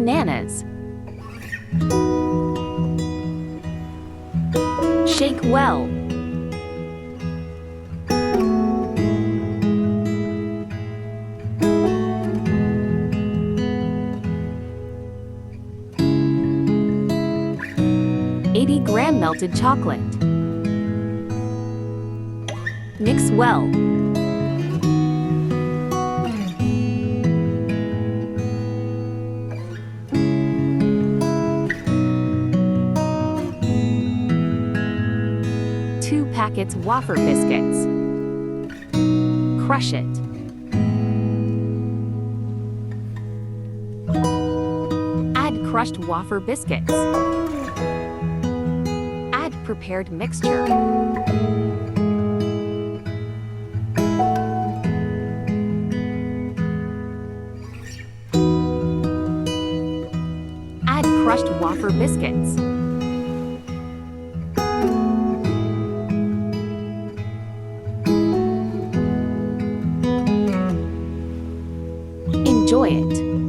bananas. Shake well. gram melted chocolate. Mix well. Two packets waffer biscuits. Crush it. Add crushed waffer biscuits. Add prepared mixture. Add crushed waffer biscuits. Enjoy it!